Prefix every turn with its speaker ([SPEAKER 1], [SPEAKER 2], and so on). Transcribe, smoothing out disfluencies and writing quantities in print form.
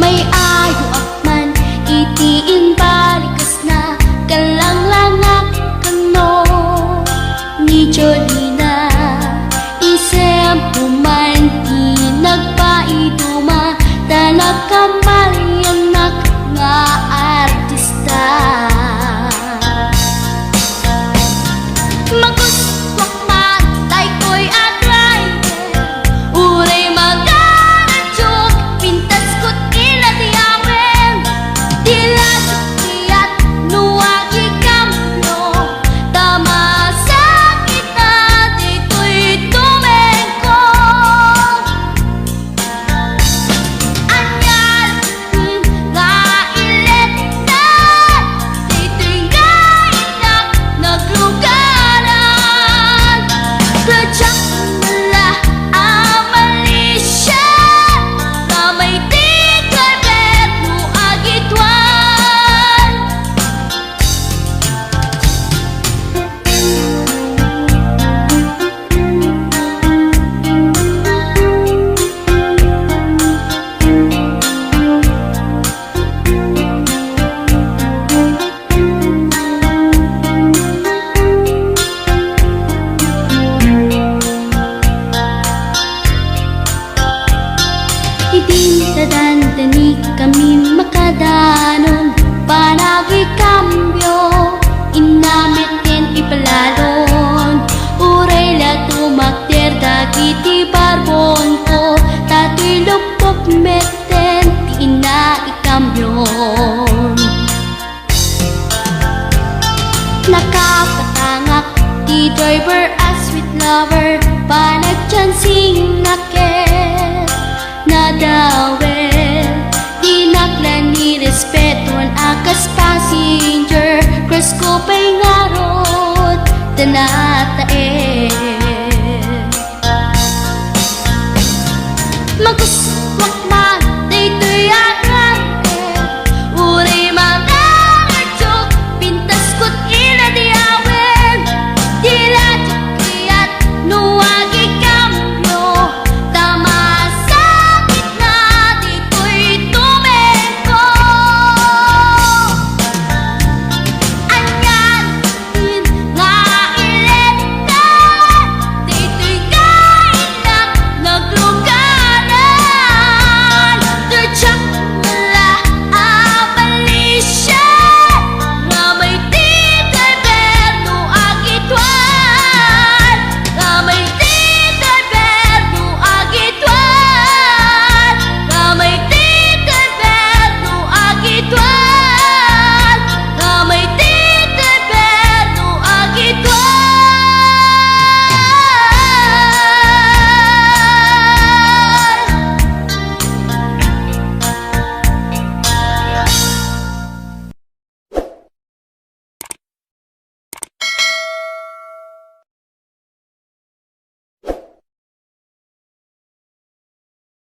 [SPEAKER 1] may ayo akman itiin balikas na kalanglangak kano ni Jolina isem puman di nagpaiduma tanak kamalianak nga artista. Maguswak matay ko'y agray uray magaradyog pintas ko't iladiawen tila sukiyat nuwag ikamlo tama sa kita dito'y tumengko anyal nga ilet na dito'y gainak naglugaran kadyak nala amalisya kamay di kalbet nuwag itwan. Idin tadantani kami makadaan